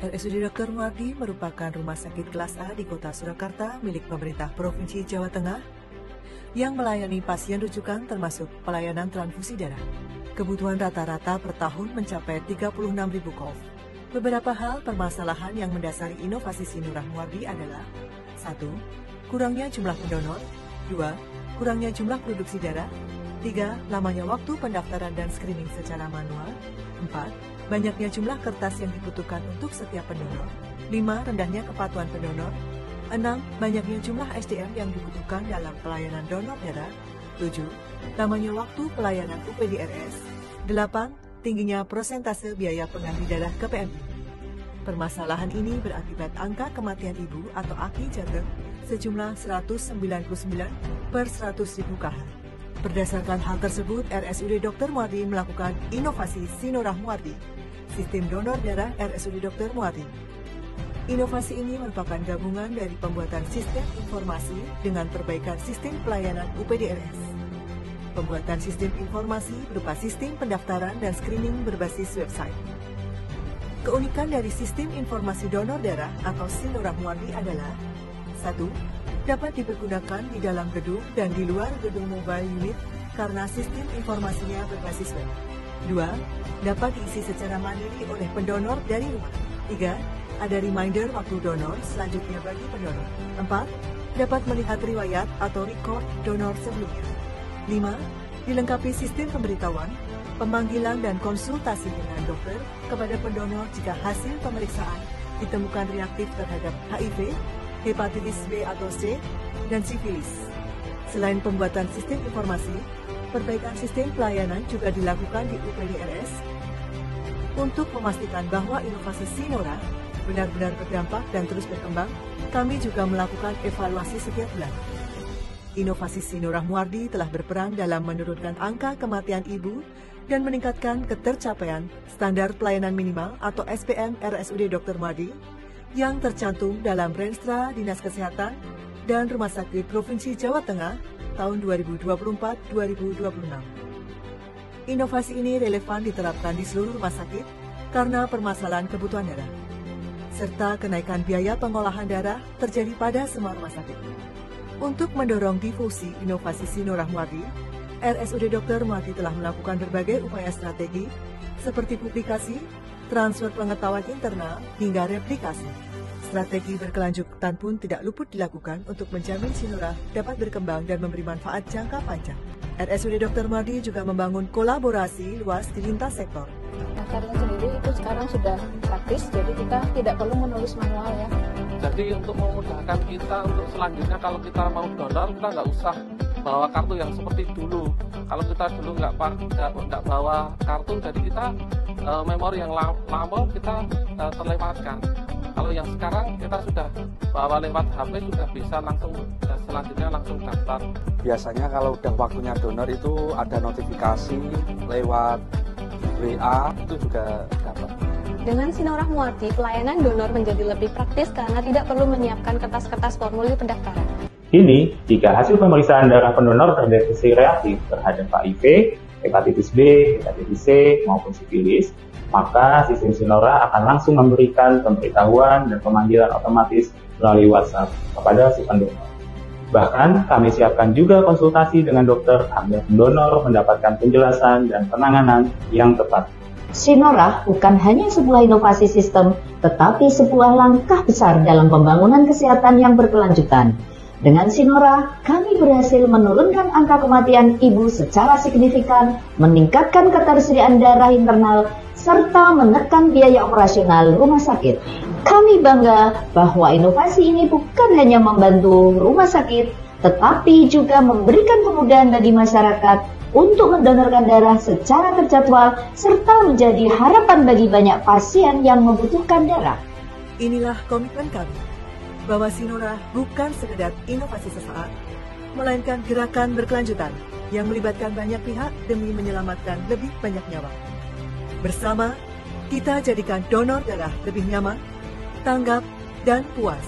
RSUD Dr. Muardi merupakan rumah sakit kelas A di kota Surakarta milik pemerintah Provinsi Jawa Tengah yang melayani pasien rujukan termasuk pelayanan transfusi darah. Kebutuhan rata-rata per tahun mencapai 36.000 kov. Beberapa hal permasalahan yang mendasari inovasi Sinurah Muardi adalah 1. Kurangnya jumlah pendonor. 2. Kurangnya jumlah produksi darah. 3. Lamanya waktu pendaftaran dan screening secara manual. 4. Banyaknya jumlah kertas yang dibutuhkan untuk setiap pendonor. 5. Rendahnya kepatuhan pendonor. 6. Banyaknya jumlah SDM yang dibutuhkan dalam pelayanan donor darah. 7. Lamanya waktu pelayanan UPDRS. 8. Tingginya persentase biaya pengganti darah ke PMI. Permasalahan ini berakibat angka kematian ibu atau AKI jatuh sejumlah 199 per 100.000 KH. Berdasarkan hal tersebut, RSUD Dr. Muardi melakukan inovasi Sinurah Muardi, Sistem Donor Darah RSUD Dr. Muardi. Inovasi ini merupakan gabungan dari pembuatan sistem informasi dengan perbaikan sistem pelayanan UPDRS. Pembuatan sistem informasi berupa sistem pendaftaran dan screening berbasis website. Keunikan dari sistem informasi donor darah atau Sinurah Muardi adalah 1. Dapat dipergunakan di dalam gedung dan di luar gedung mobile unit karena sistem informasinya berbasis web. 2. Dapat diisi secara mandiri oleh pendonor dari rumah. 3. Ada reminder waktu donor selanjutnya bagi pendonor. 4. Dapat melihat riwayat atau record donor sebelumnya. 5. Dilengkapi sistem pemberitahuan, pemanggilan dan konsultasi dengan dokter kepada pendonor jika hasil pemeriksaan ditemukan reaktif terhadap HIV, hepatitis B atau C, dan sifilis. Selain pembuatan sistem informasi, perbaikan sistem pelayanan juga dilakukan di UPDRS untuk memastikan bahwa inovasi Sinurah benar-benar berdampak dan terus berkembang. Kami juga melakukan evaluasi setiap bulan. Inovasi Sinurah Muardi telah berperan dalam menurunkan angka kematian ibu dan meningkatkan ketercapaian standar pelayanan minimal atau SPM RSUD Dr. Muardi yang tercantum dalam Renstra Dinas Kesehatan dan Rumah Sakit Provinsi Jawa Tengah tahun 2024-2026. Inovasi ini relevan diterapkan di seluruh rumah sakit karena permasalahan kebutuhan darah, serta kenaikan biaya pengolahan darah terjadi pada semua rumah sakit. Untuk mendorong difusi inovasi Sinurah Muardi, RSUD Dr. Muardi telah melakukan berbagai upaya strategi seperti publikasi, transfer pengetahuan internal, hingga replikasi. Strategi berkelanjutan pun tidak luput dilakukan untuk menjamin Sinurah dapat berkembang dan memberi manfaat jangka panjang. RSUD Dr. Muardi juga membangun kolaborasi luas di lintas sektor. Daftarnya sendiri itu sekarang sudah praktis, jadi kita tidak perlu menulis manual ya. Jadi untuk memudahkan kita untuk selanjutnya kalau kita mau donor, kita nggak usah bawa kartu yang seperti dulu. Kalau kita dulu nggak bawa kartu, jadi kita memori yang lama kita terlewatkan. Kalau yang sekarang kita sudah bawa lewat HP, sudah bisa langsung selanjutnya langsung daftar. Biasanya kalau udah waktunya donor itu ada notifikasi lewat WA, itu juga dapat. Dengan Sinurah Muardi, pelayanan donor menjadi lebih praktis karena tidak perlu menyiapkan kertas-kertas formulir pendaftaran. Kini, jika hasil pemeriksaan darah pendonor terdeteksi reaktif terhadap HIV, hepatitis B, hepatitis C, maupun sifilis, maka sistem Sinurah akan langsung memberikan pemberitahuan dan pemanggilan otomatis melalui WhatsApp kepada si pendonor. Bahkan, kami siapkan juga konsultasi dengan dokter agar pendonor mendapatkan penjelasan dan penanganan yang tepat. Sinurah bukan hanya sebuah inovasi sistem, tetapi sebuah langkah besar dalam pembangunan kesehatan yang berkelanjutan. Dengan Sinurah, kami berhasil menurunkan angka kematian ibu secara signifikan, meningkatkan ketersediaan darah internal, serta menekan biaya operasional rumah sakit. Kami bangga bahwa inovasi ini bukan hanya membantu rumah sakit, tetapi juga memberikan kemudahan bagi masyarakat untuk mendonorkan darah secara terjadwal, serta menjadi harapan bagi banyak pasien yang membutuhkan darah. Inilah komitmen kami, bahwa Sinurah bukan sekedar inovasi sesaat, melainkan gerakan berkelanjutan yang melibatkan banyak pihak demi menyelamatkan lebih banyak nyawa. Bersama, kita jadikan donor darah lebih nyaman, tanggap, dan puas.